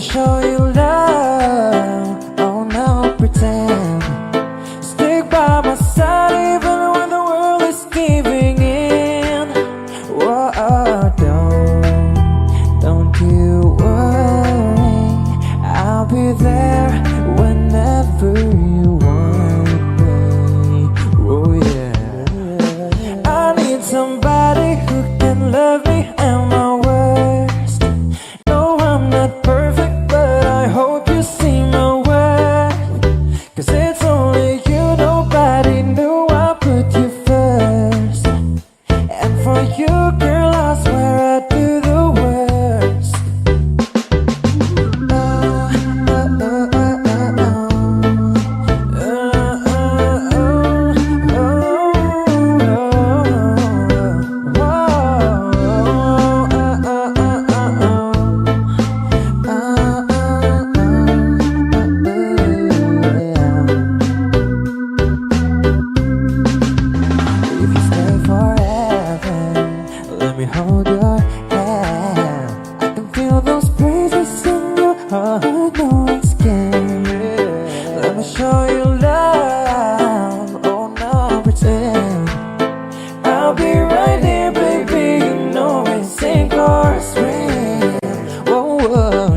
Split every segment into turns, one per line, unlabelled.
show you love. Oh no, pretend. Stick by my side even when the world is giving in. Whoa, don't you worry. I'll be there whenever you want me. Oh yeah. I need somebody who can love me and my worst. No, I'm not perfect, but I hope you see my worth. 'Cause it's only you, nobody knew I put you first. And for you, girl, I swear I do the worst. If you stay forever, let me hold your hand. I can feel those breezes in your heart, no one's can. Let me show you love, oh no, pretend. I'll be right here, baby, you know it, sink or swim. Whoa, whoa,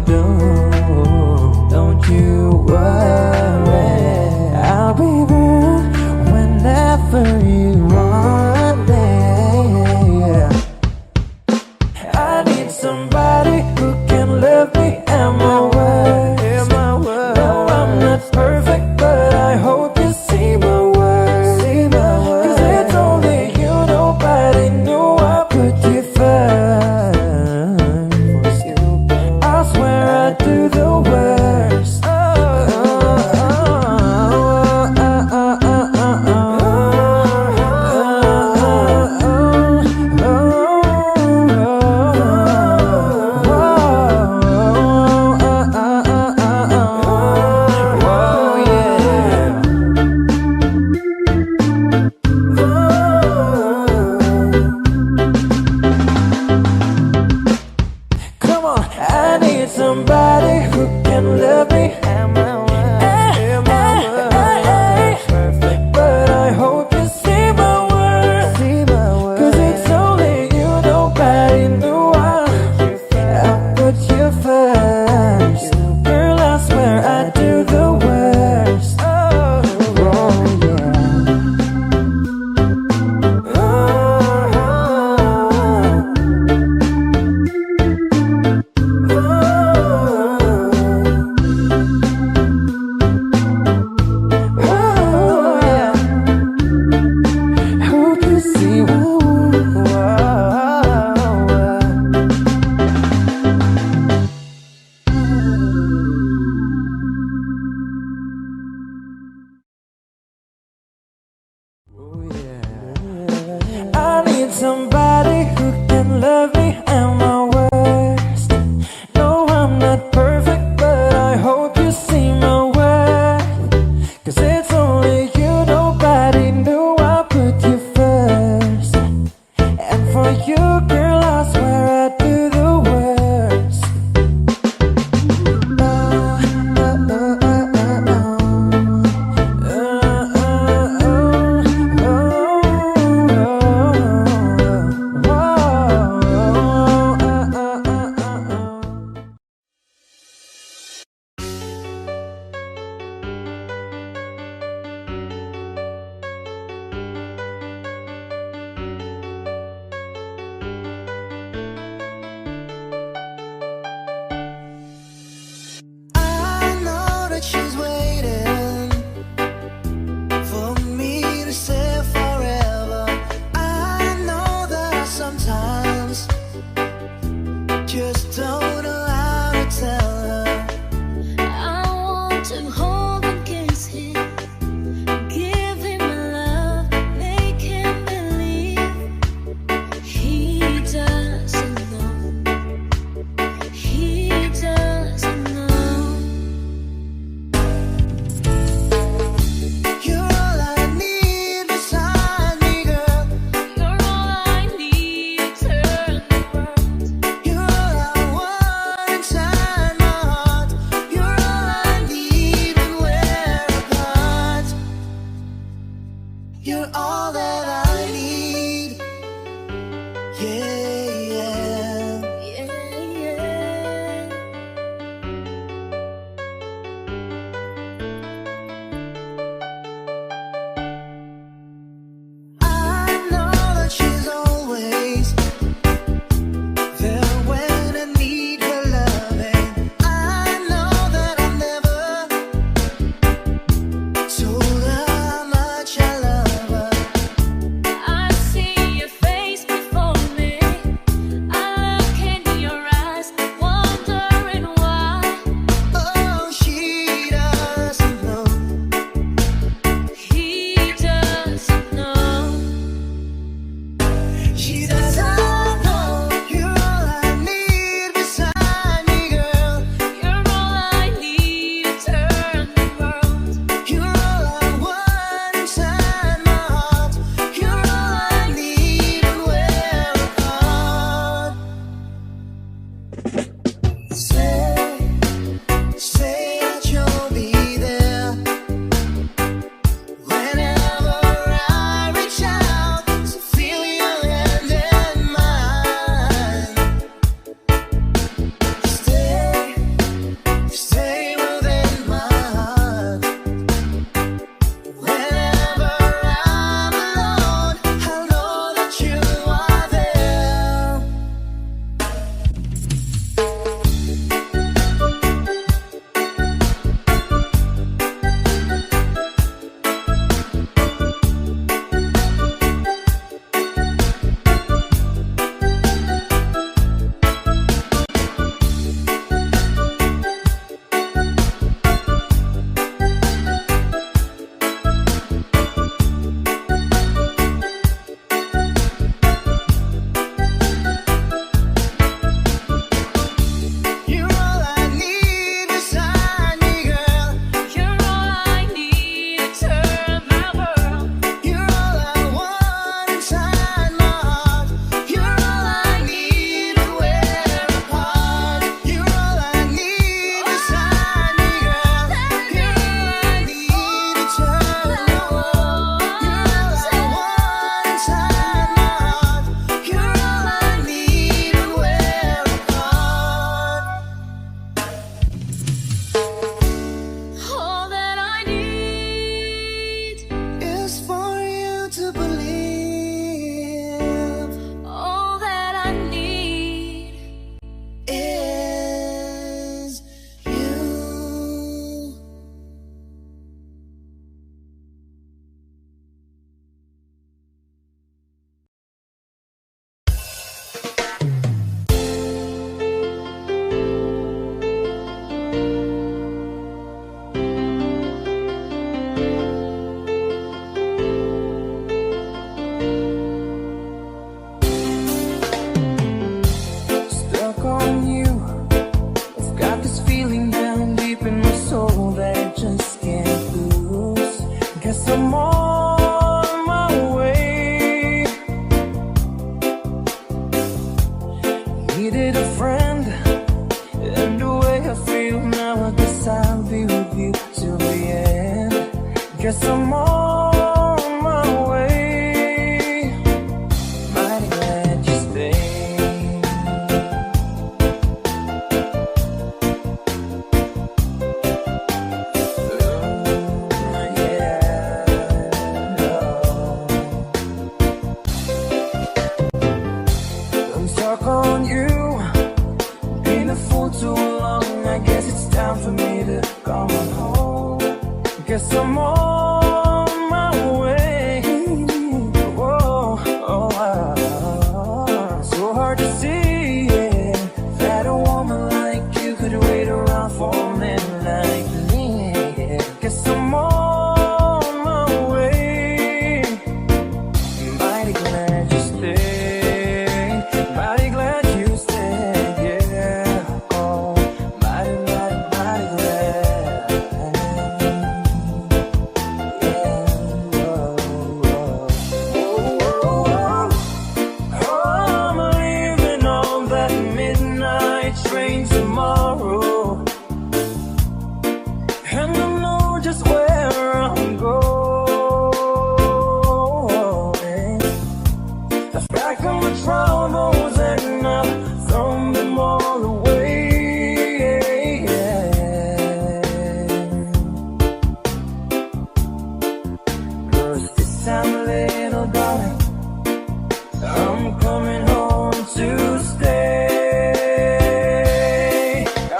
don't you worry. I'll be there whenever you want me. I need somebody who can love me and my words. No, I'm not perfect, but I hope you see my words. 'Cause it's only you, nobody knew I put you first. I swear I do the worst. Come on, I need somebody who can love me and my perfect, but I hope you see my worth. 'Cause it's only you, nobody knew I put you first. Girl, I swear I do the worst. Oh yeah. Hope you see my I need somebody who can love me and my worst. No, I'm not perfect, but I hope you see my worth. 'Cause it's only you, nobody knew I put you first. And for you, girl, I swear I do the worst. Guess I'm on my way. Mighty glad you stayed. I'm stuck on you, been a fool too long. I guess it's time for me to come on home. Guess I'm on my way. Whoa, oh, so hard to see, yeah, that a woman like you could wait around for a man like me. Yeah. Guess I'm on my way. Mighty glad you stayed. Mighty glad you stayed, yeah. Oh, mighty, mighty, mighty glad. Yeah, whoa, whoa. Whoa, oh, I'm leaving on that midnight train tomorrow, and I know just where I'm going. I've packed all my troubles and I've thrown them all away. Cause this time, little darling, I'm coming home to stay.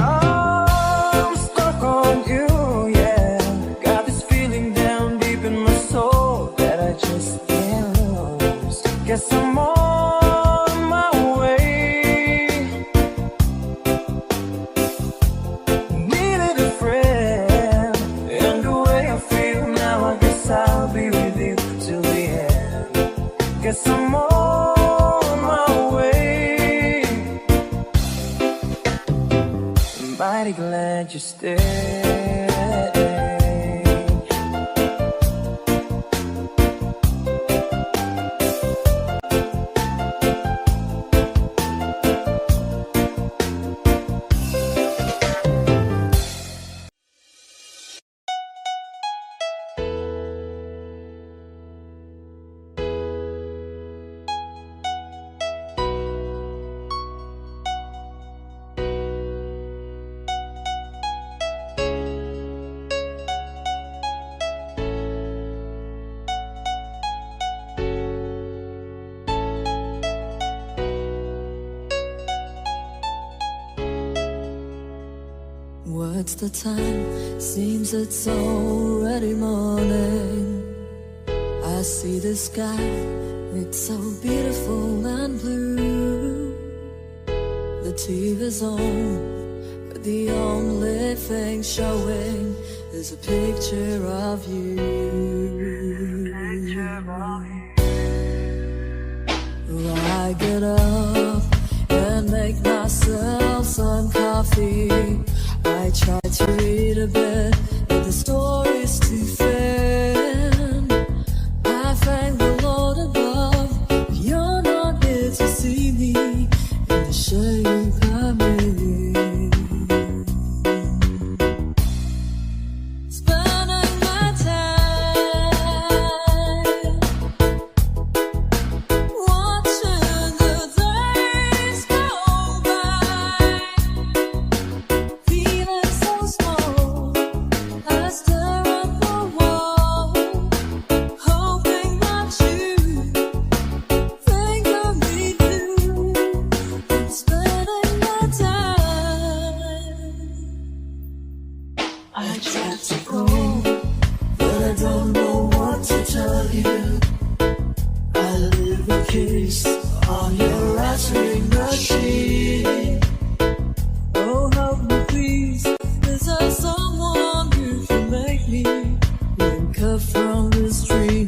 I'm stuck on you, yeah. Got this feeling down deep in my soul that I just can't lose. Guess I'm on my way. Needed a friend, and the way I feel now, I guess I'll be with you till the end. Guess I'm on my way. Mighty glad you stayed.
What's the time? Seems it's already morning. I see the sky, it's so beautiful and blue. The TV's on, but the only thing showing is a picture of you. I get up and make myself some coffee. I try to read a bit, but the story's too thin. I thank the Lord above, you're not here to see me in the shade coming. Spending my time watching the days go by, feeling so small. I stare at the wall, hoping that you think of me too. I'm spending my time. I try to go, but I don't know what to tell you. I leave a kiss on your answering machine. Oh, help me please, is there someone who can make me wake up from this dream?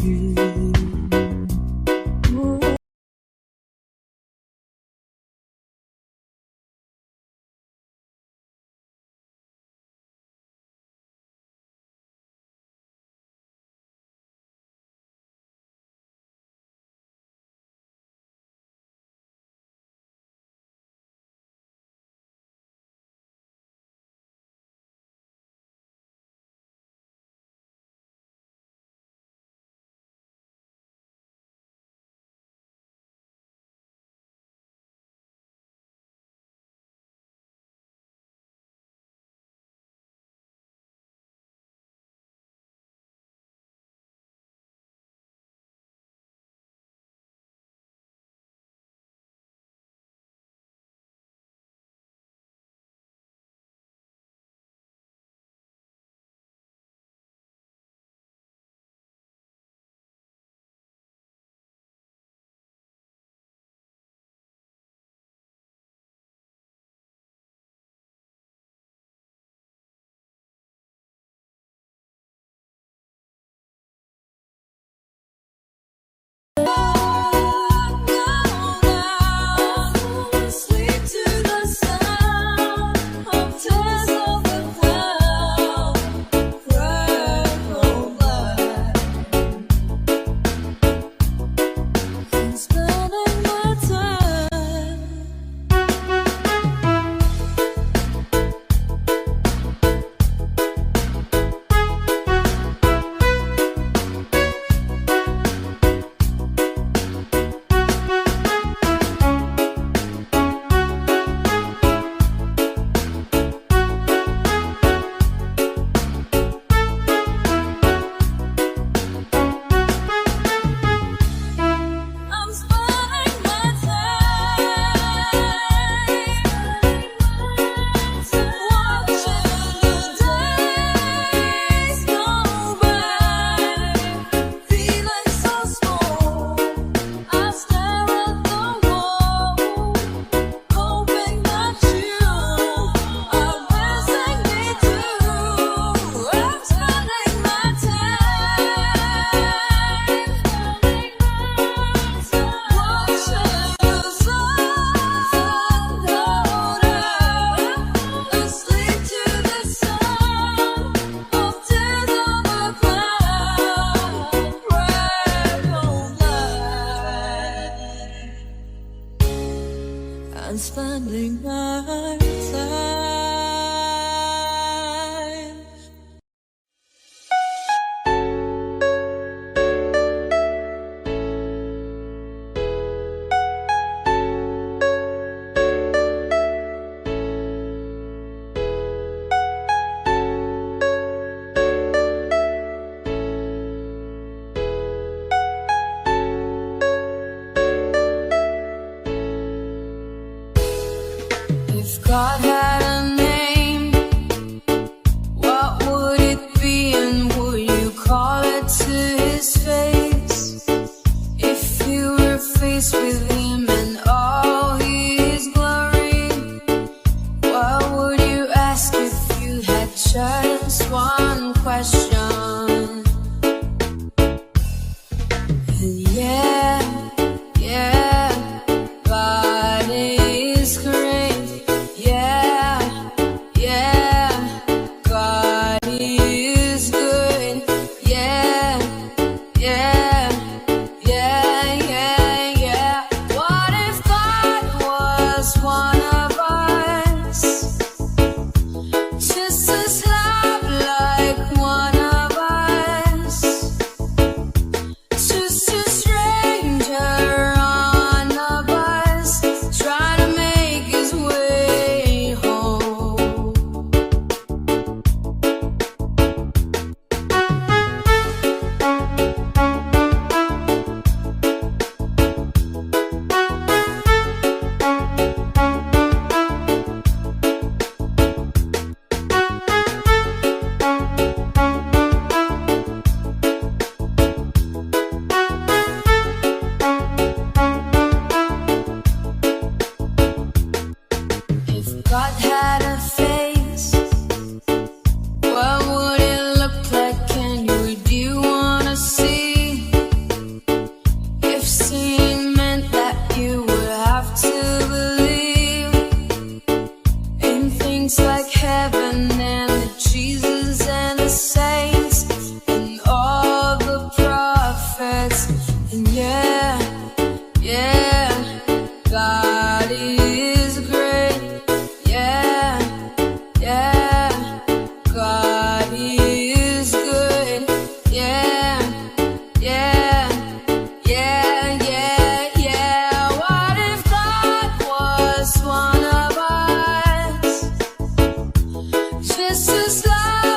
heaven and the Jesus and the saints and all the prophets. And yeah, yeah, God is great. Yeah, yeah, God is good. Yeah, yeah, yeah, yeah, yeah. What if God was one of us? Just as love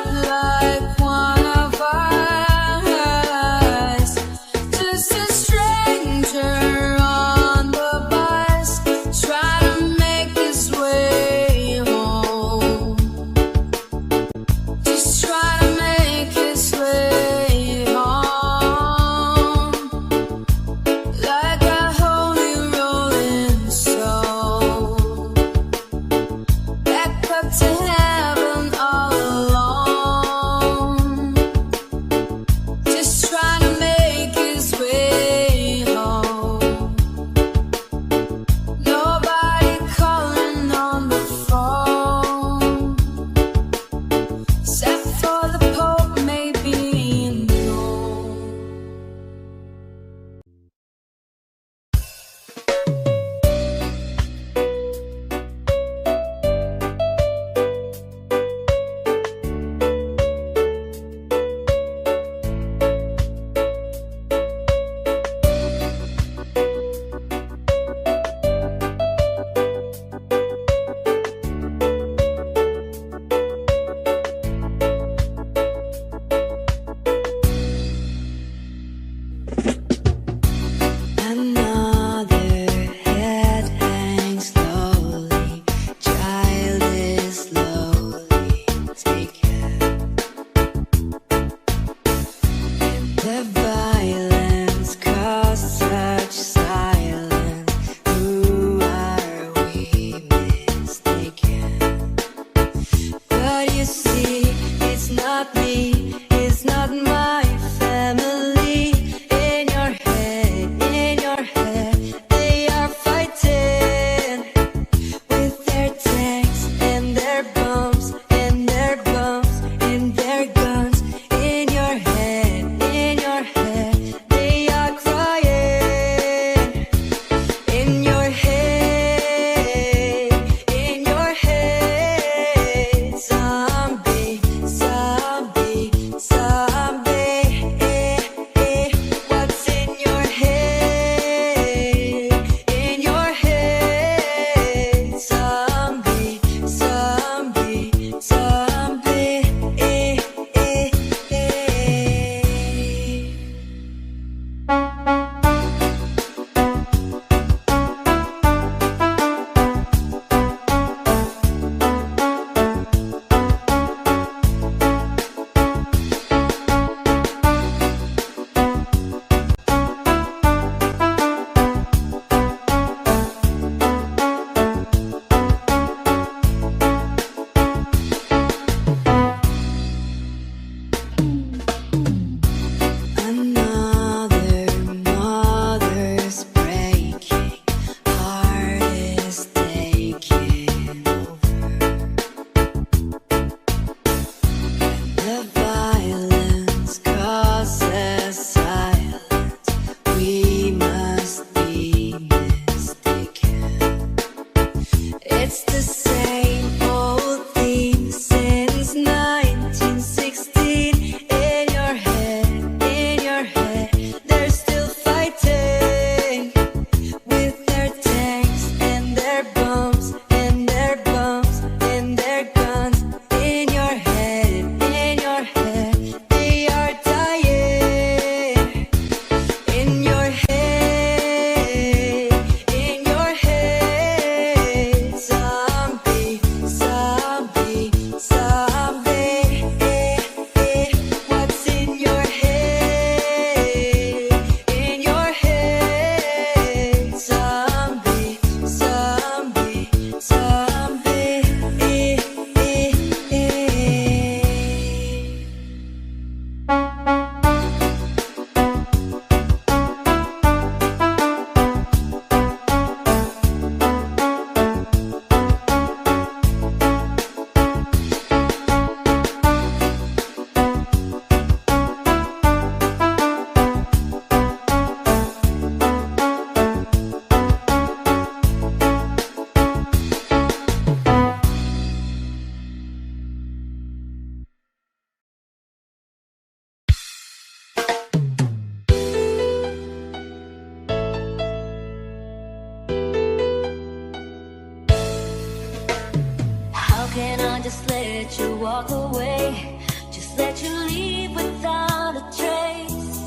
just let you walk away, just let you leave without a trace.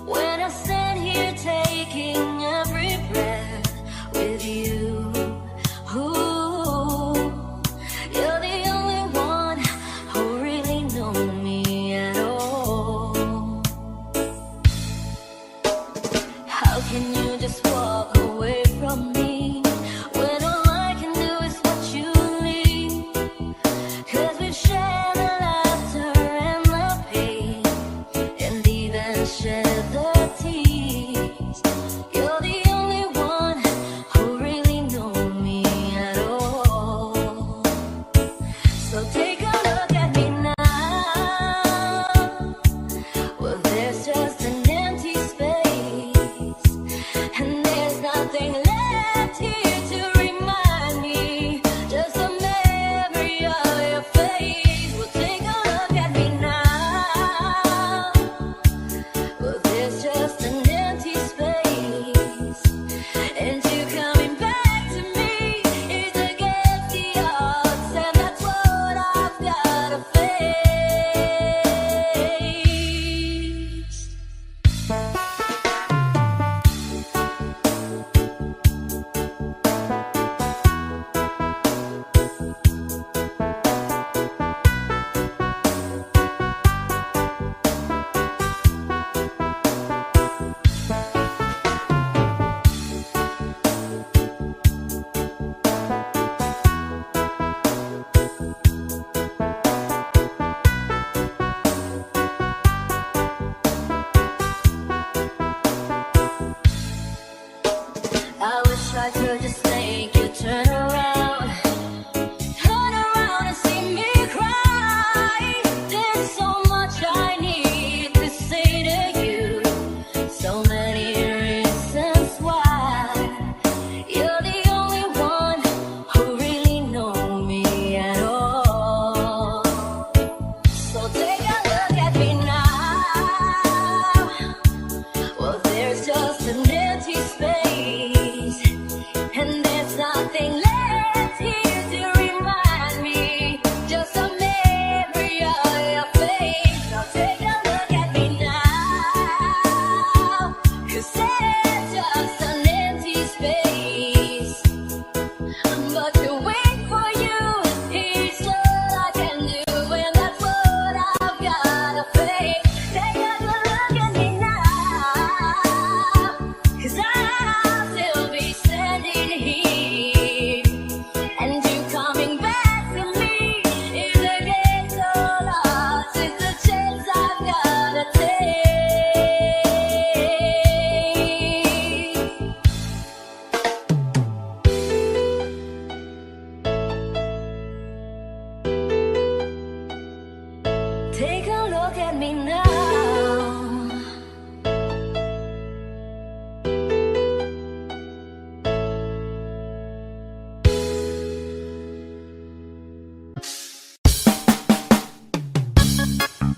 When I stand here taking every breath with you, ooh, you're the only one who really know me at all. How can you just walk away from me when all I can do is what you need? 'Cause we've shared the laughter and the pain, and even shed the tears. You're the only one who really know me at all. So take a look at me now. Well, there's just an empty space, and there's nothing left here to remind me. Just a memory of your face. Well, take a look at me now. Well, there's just an empty space, and you coming back to me is against the odds, and that's what I've gotta face. I wish I could just make you turn around and see me cry. There's so much I need to say to you, so many reasons why. You're the only one who really know me at all. So take a look at me now. Well, there's just an empty space, and there's nothing left here to remind me. Just a memory of your face. Now take a look at me now, 'cause there's just an empty space. But to wait for you is all I can do, and that's what I've gotta face. Take a look at me now, 'cause I'll still be standing here, and you coming back to me is against all odds. It's a chance I've gotta take. Take a look at me now.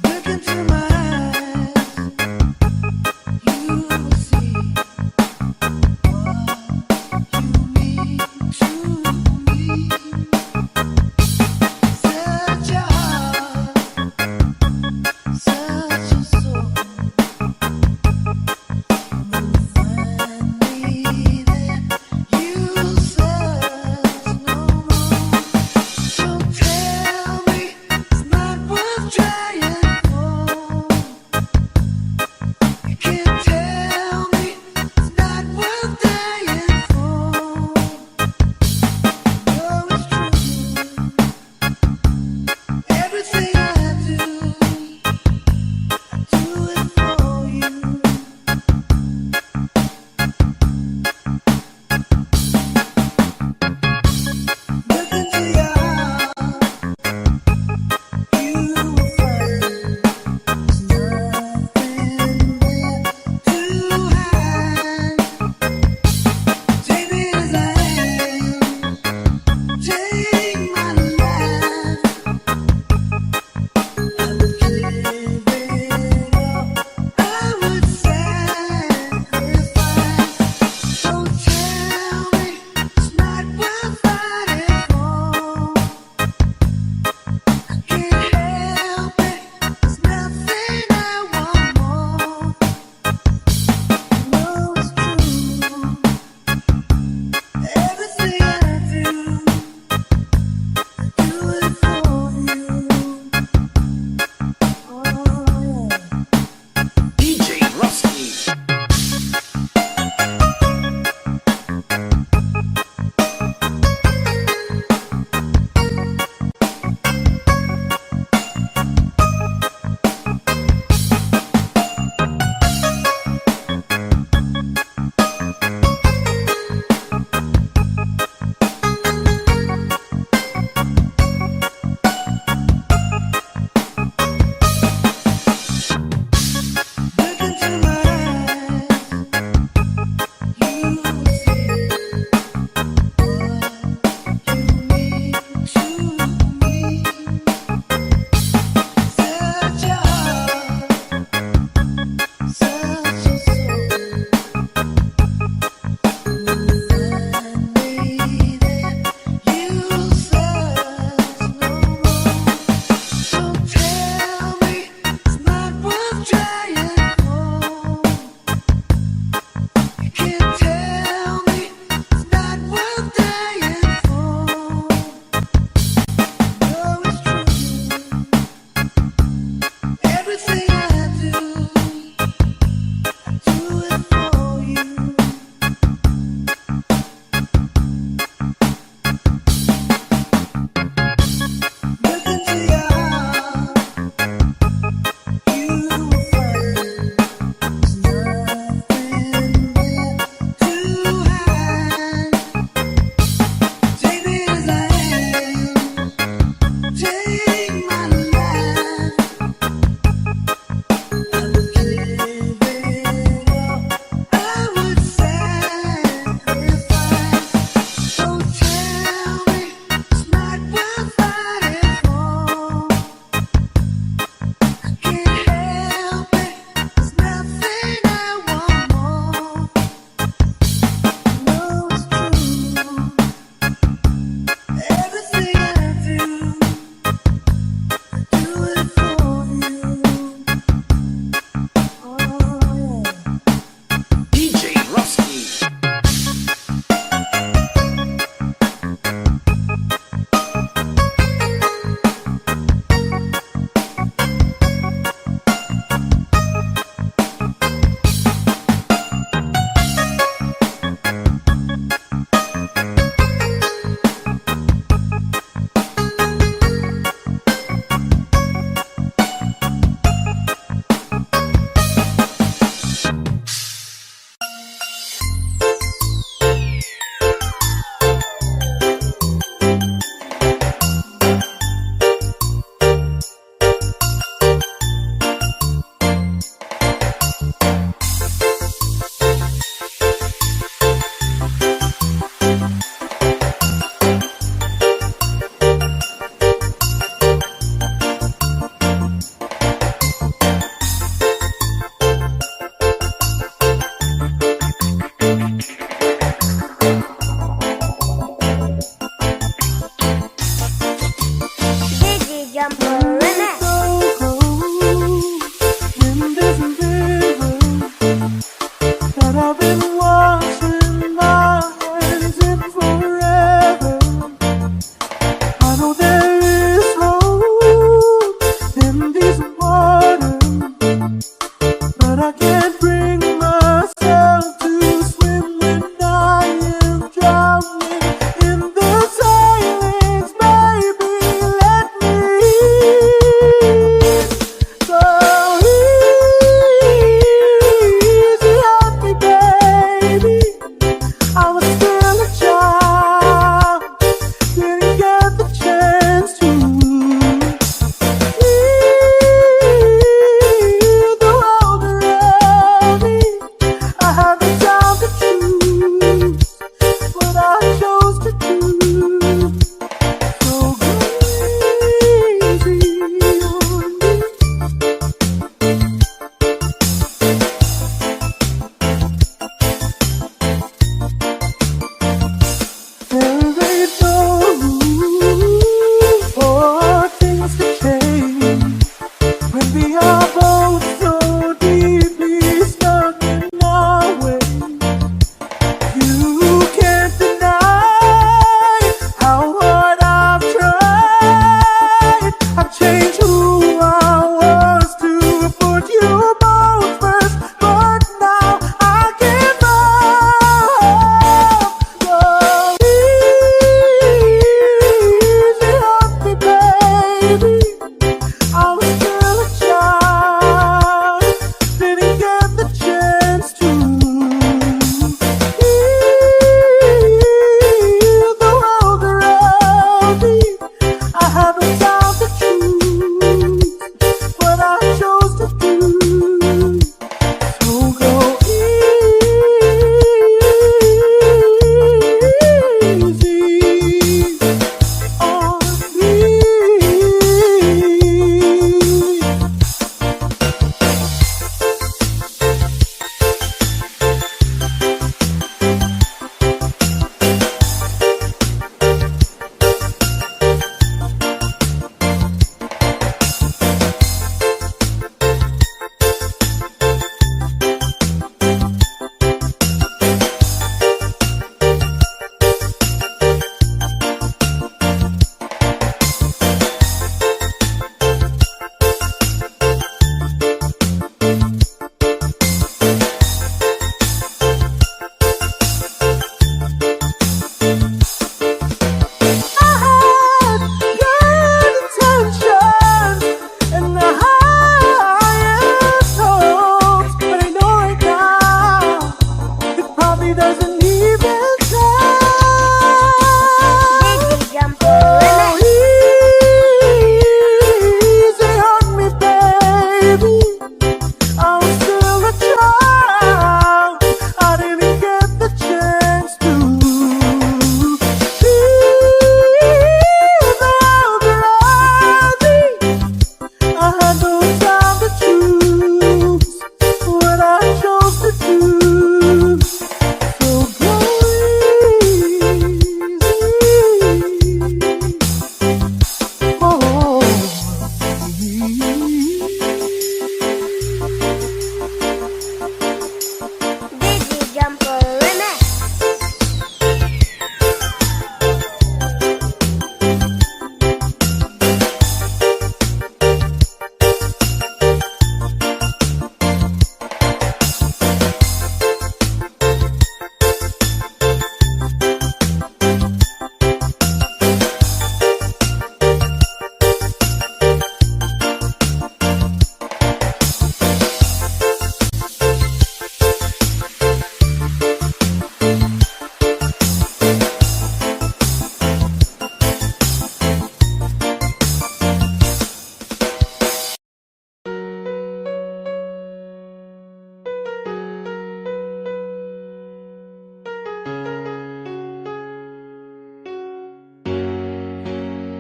Look into my eyes, you will see what you mean to me. Such a heart, such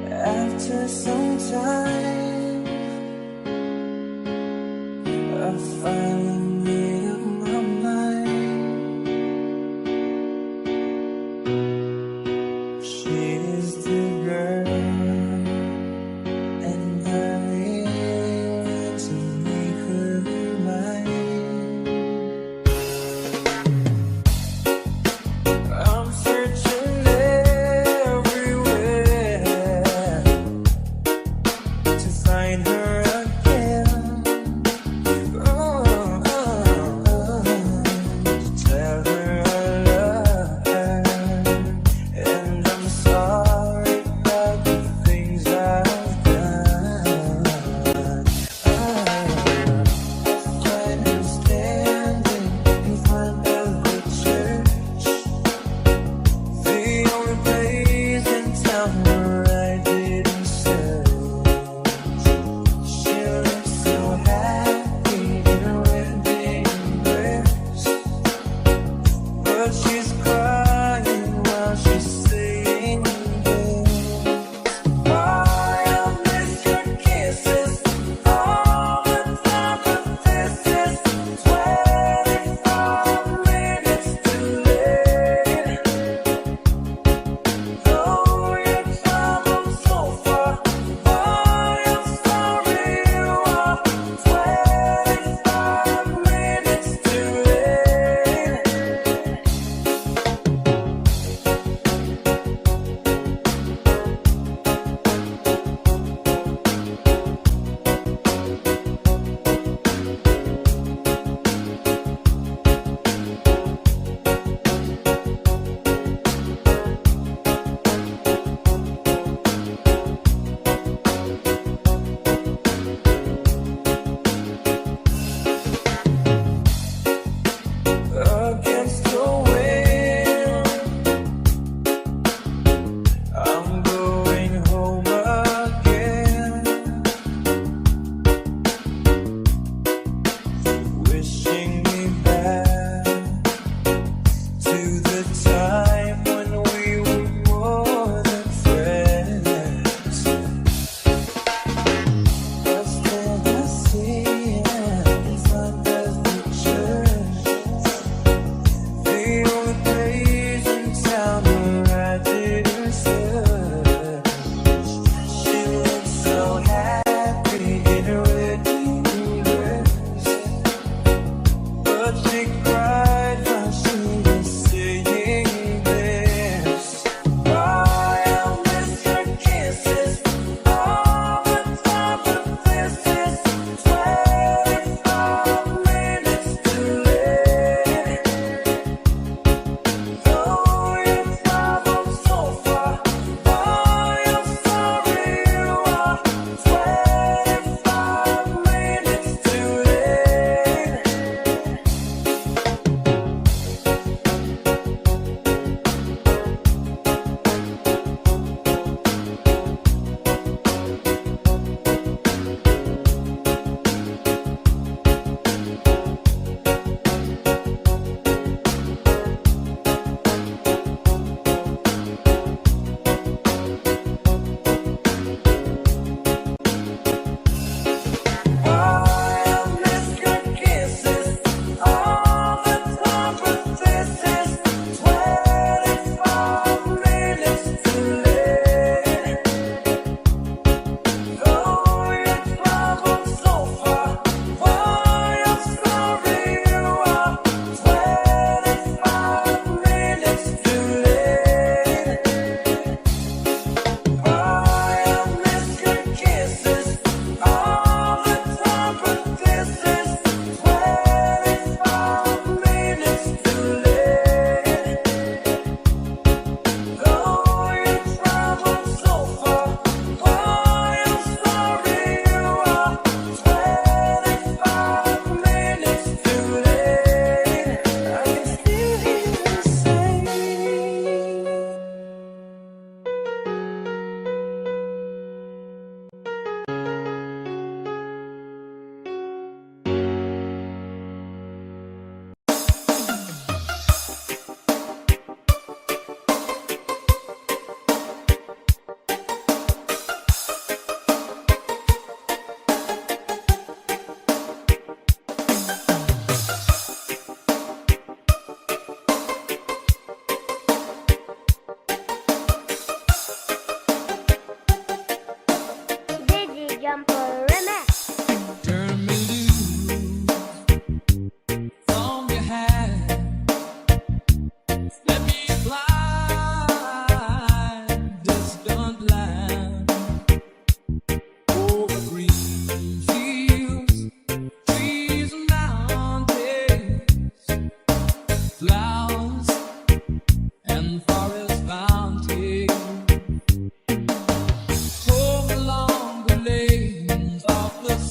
After some time, I finally made up my mind. She is the girl, and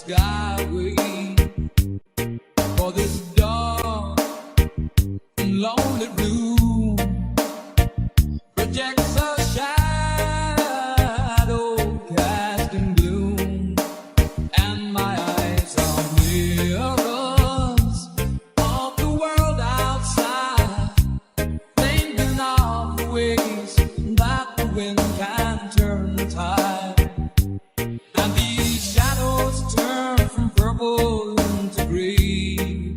skyway for this dark and lonely room projects a shadow casting gloom, and my eyes are mirrors of the world outside, thinking of the ways that the wind can turn the tide. And these shadows turn from purple into gray,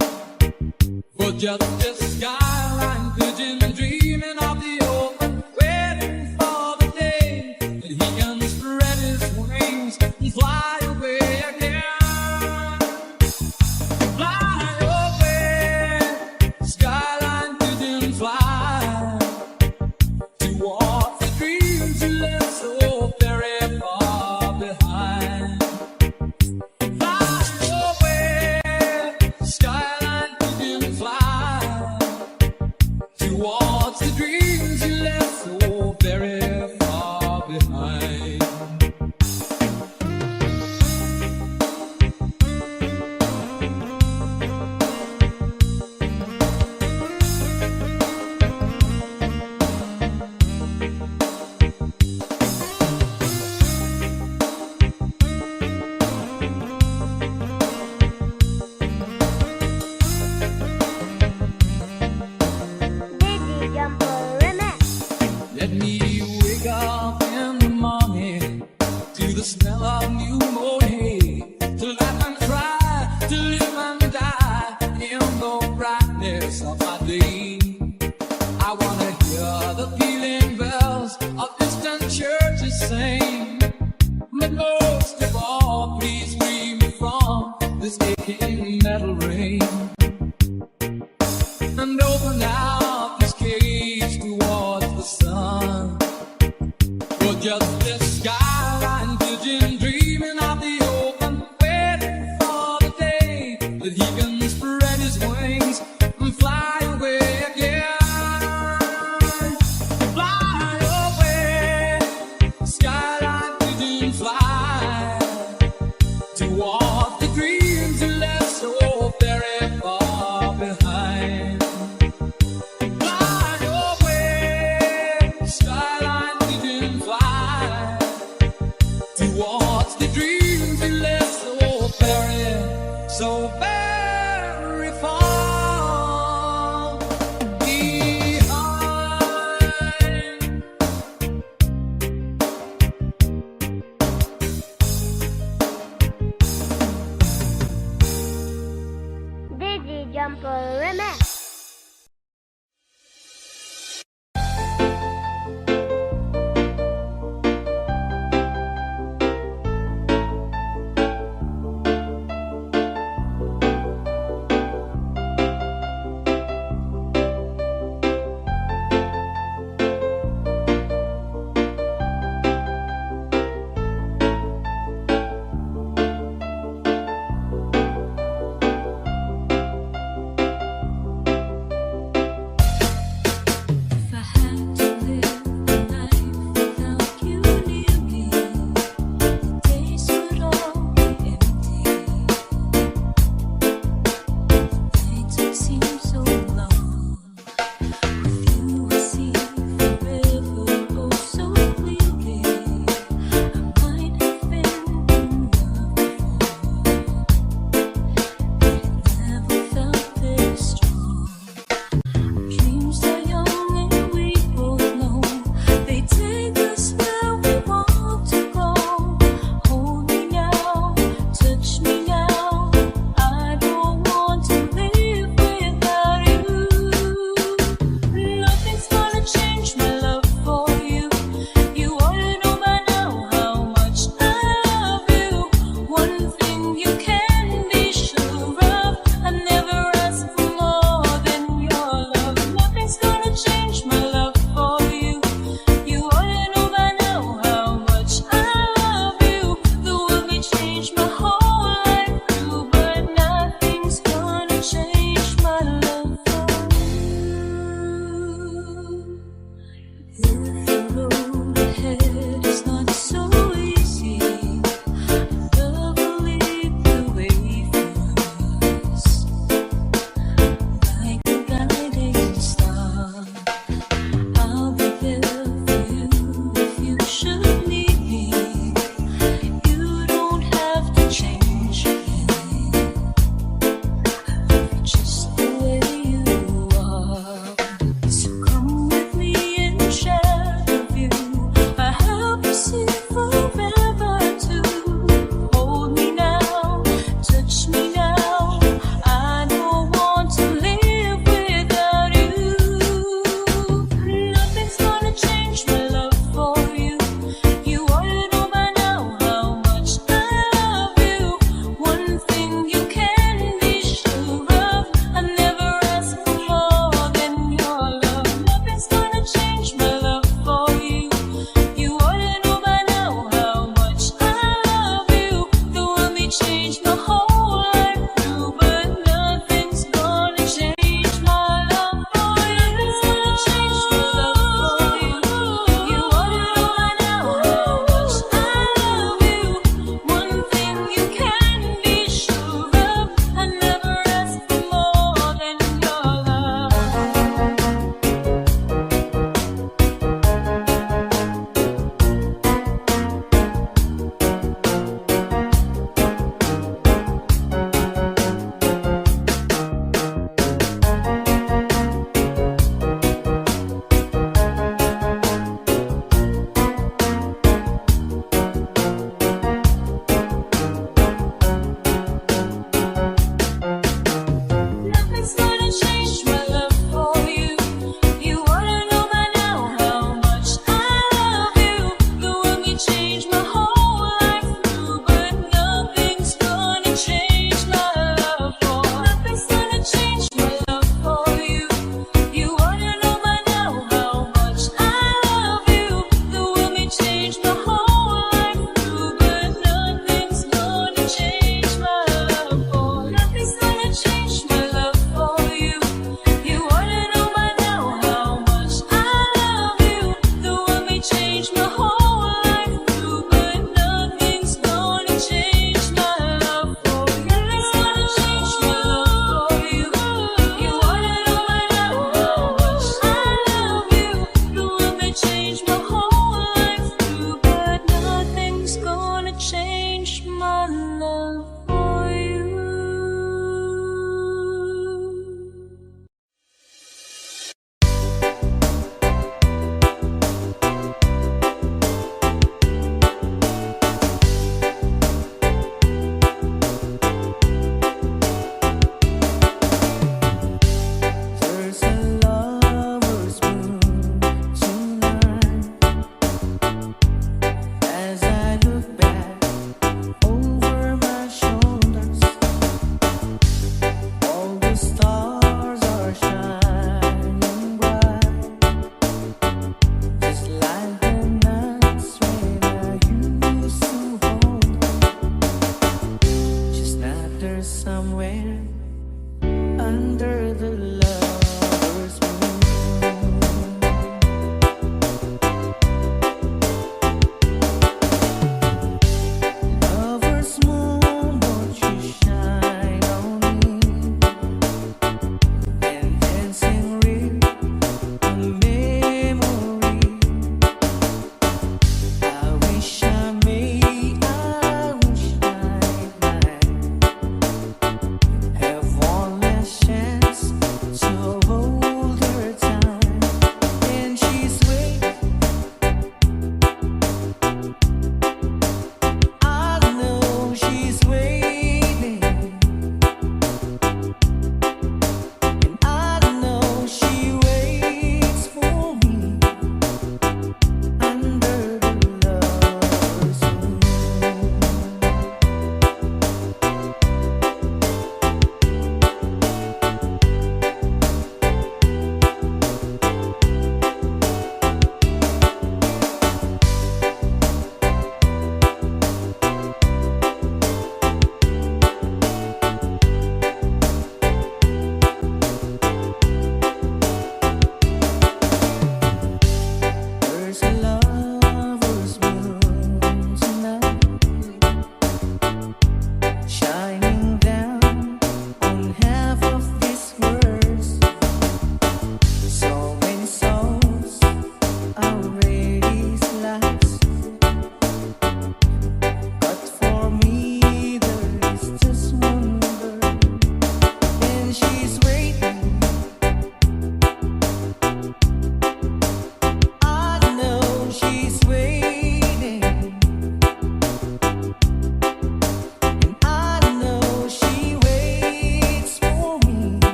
for just this skyline pigeon dreaming of the open, waiting for the day that he can spread his wings and fly away again. Fly away, skyline pigeon, fly towards the dreams you left so very far behind. Fly away, skyline pigeon, fly towards the dreams you left so very far behind.
Dizzy Jumper Remix.
Let me wake up in the morning to the smell of new mown hay, to laugh and cry, to live and die in the brightness of my day. I wanna hear the pealing bells of distant churches sing, but most of all, please free me from this aching metal rain, and open out this cage towards the sun. For just this skyline pigeon dreaming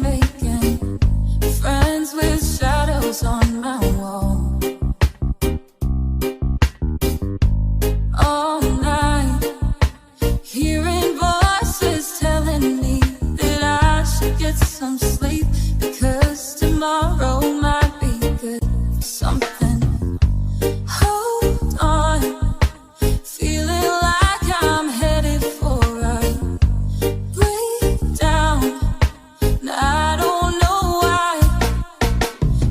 making friends with shadows on my wall. All night, hearing voices telling me that I should get some sleep, because tomorrow might be good for something. Hold on, feeling like I'm headed for a breakdown. I don't know why.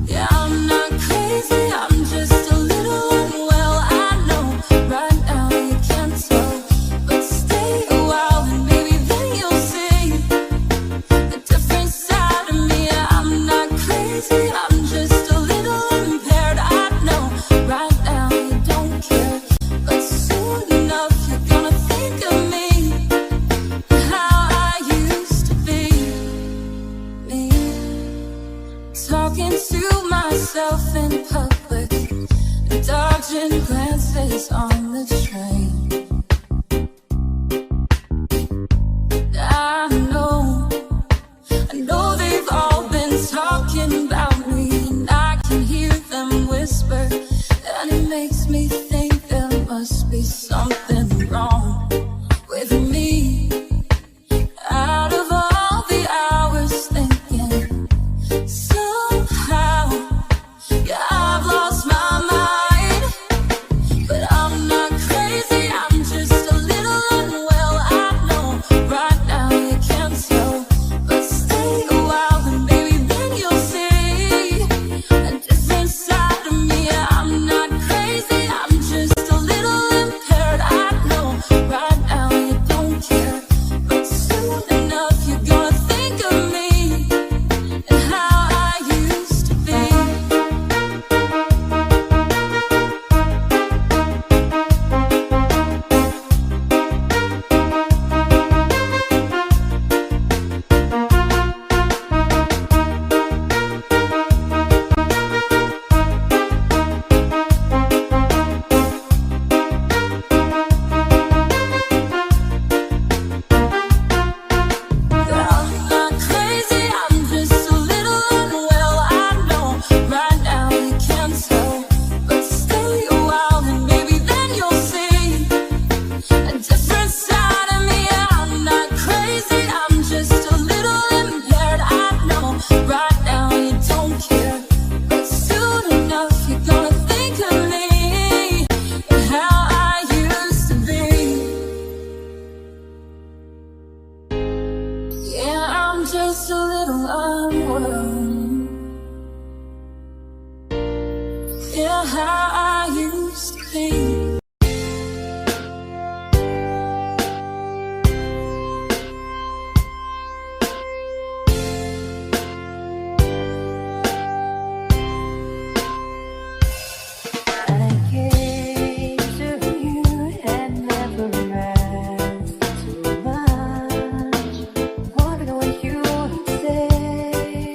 Yeah, I'm not crazy, I'm just a little unwell. I know right now you can't tell, but stay a while and maybe then you'll see a different side of me. I'm not crazy, I'm just a little impaired. I know right now you don't care, but soon enough you're gonna think of me and how I used to be. Me talking to myself in public, dodging glances on the train. I know they've all been talking about me, and I can hear them whisper, and it makes me think there must be something wrong with me. Out of all the hours thinking, somehow, yeah, I've lost my mind. But I'm not crazy, I'm just a little unwell. I know right now you can't tell, but stay a while and maybe then you'll see a different side of me. I'm not crazy, I'm just a little impaired. I know right now you don't care, but soon enough you're gonna think of me and how I used to be. I'm not crazy, I'm just a little unwell. I know right now you can't tell, but stay a while and maybe then you'll see a different side of me. I'm not crazy, I'm just a little impaired. I know right now you don't care, but soon enough you're gonna think of me and how I used to be. Yeah, I'm just a little unwell. Yeah, how I used to be.
I came to you and never asked too much. Wondering what you would say.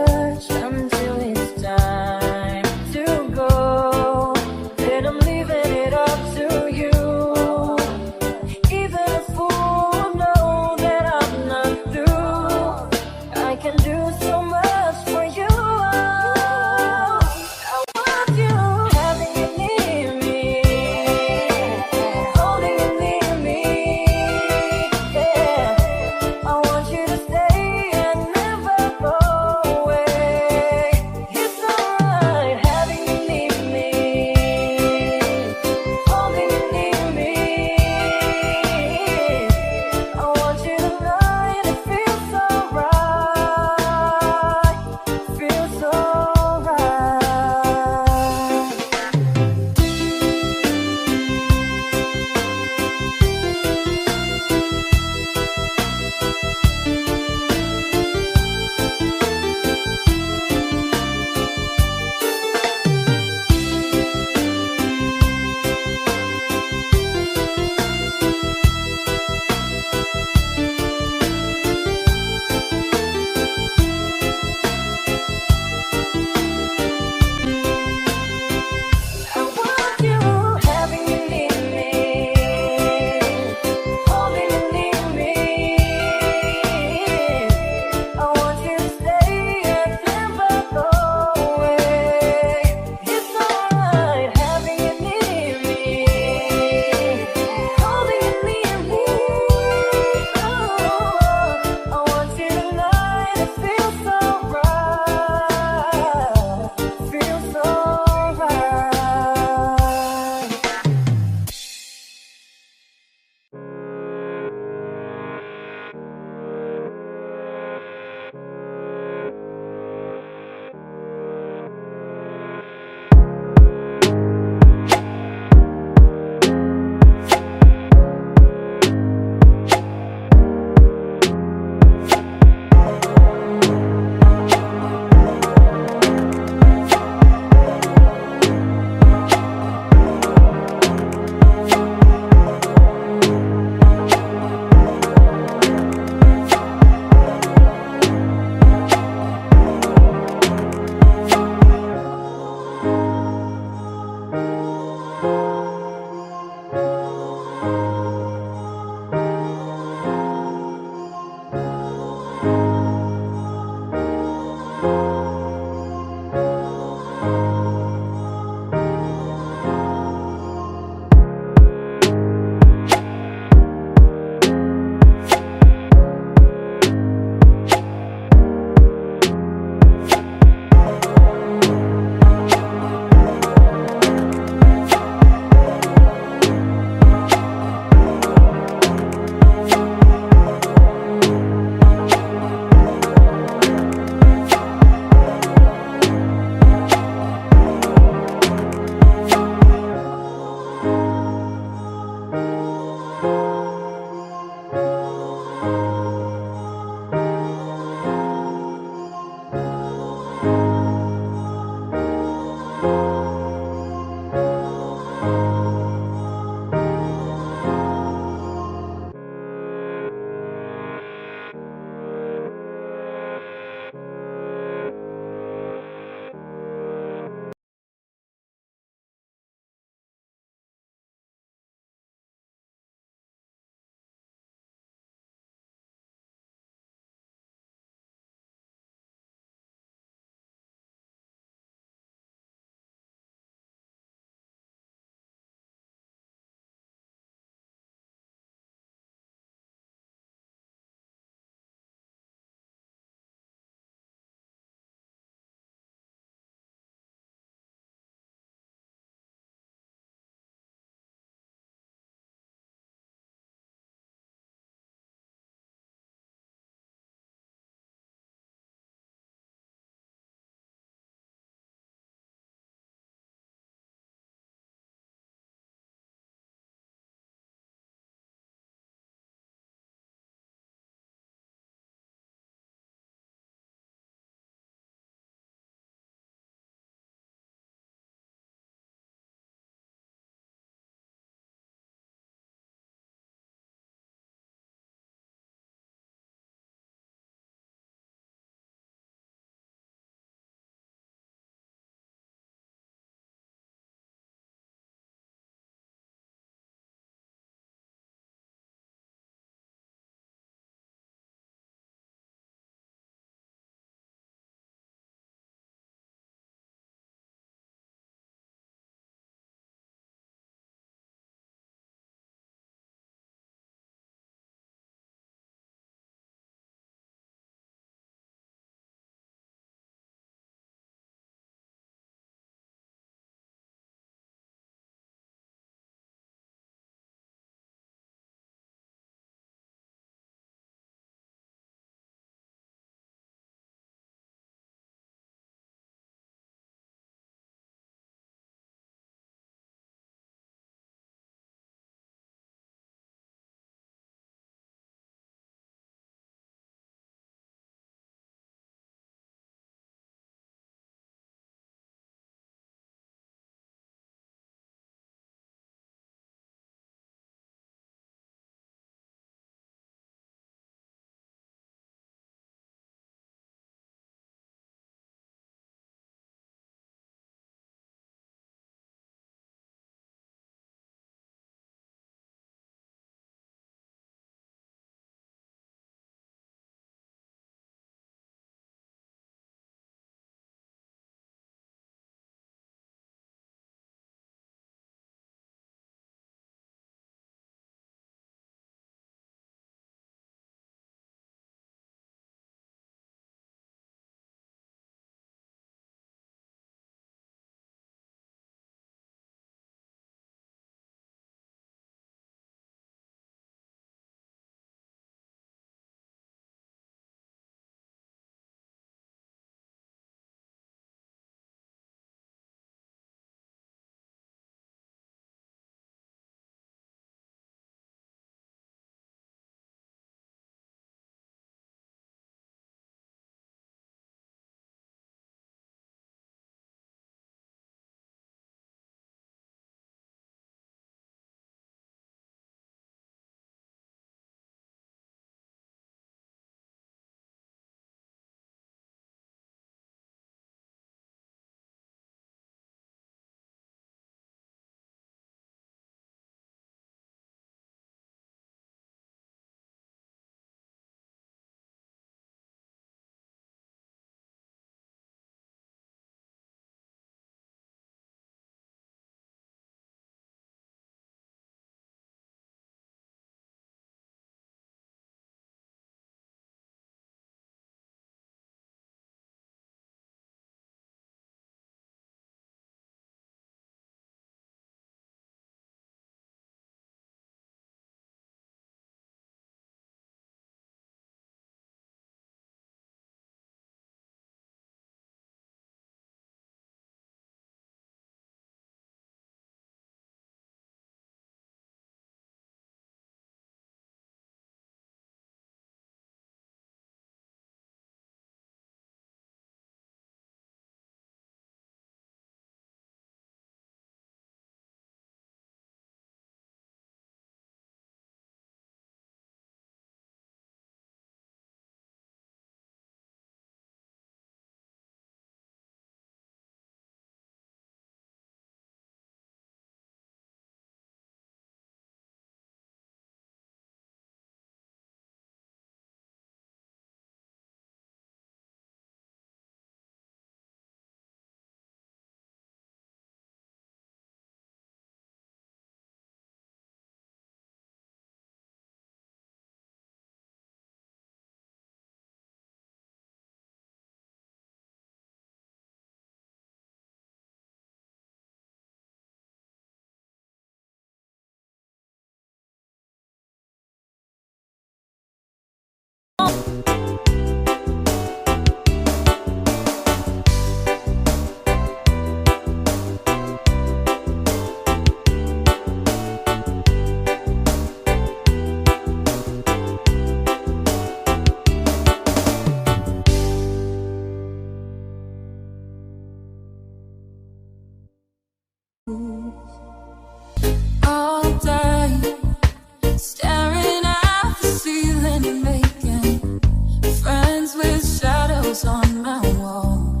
with shadows on my wall.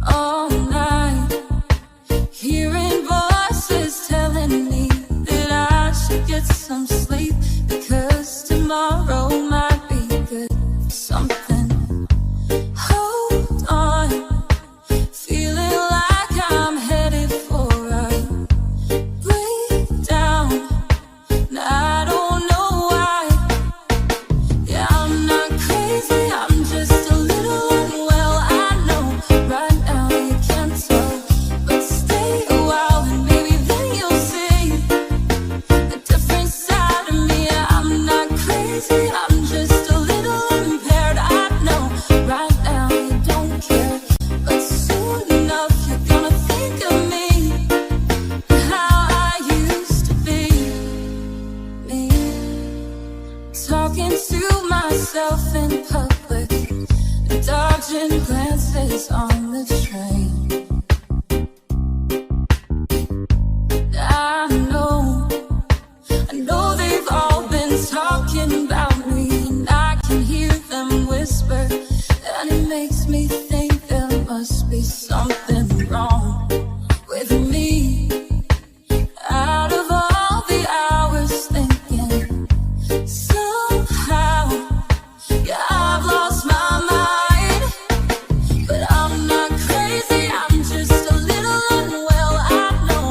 All night, hearing voices telling me that I should get some sleep, because tomorrow might be good for something. Hold on, feeling like I'm headed for a breakdown. I don't know why. Yeah, I'm not crazy, I'm just a little unwell. I know right now you can't tell, but stay a while and maybe then you'll see a different side of me. I'm not crazy, I'm just a little impaired. I know right now you don't care, but soon enough you're gonna think of me and how I used to be. Me talking to myself in public, dodging glances on the train. I know they've all been talking about me, and I can hear them whisper, and it makes me think there must be something wrong with me. Out of all the hours thinking, somehow, yeah, I've lost my mind. But I'm not crazy, I'm just a little unwell. I know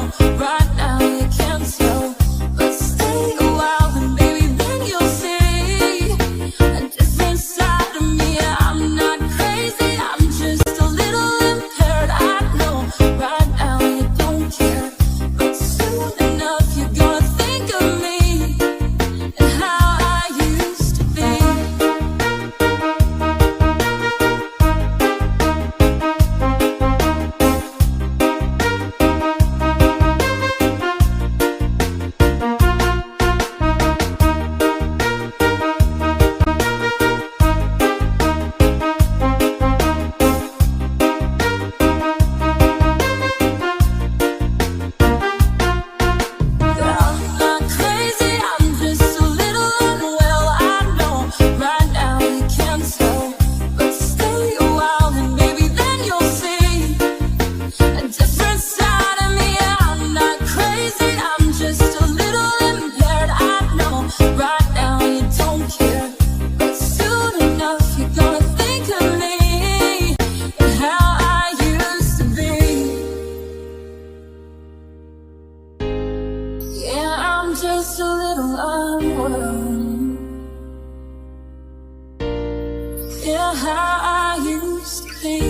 right now you can't tell, but stay a while and maybe then you'll see a different side of me. I'm not crazy, I'm just a little impaired. I know right now you don't care, but soon enough you're gonna think of me and how I used to be. I'm not crazy, I'm just a little unwell. I know right now you can't tell, but stay a while and maybe then you'll see a different side of me. I'm not crazy, I'm just a little impaired. I know right now you don't care, but soon enough you're gonna think of me and how I used to be. Yeah, I'm just a little unwell. Yeah, how I used to be.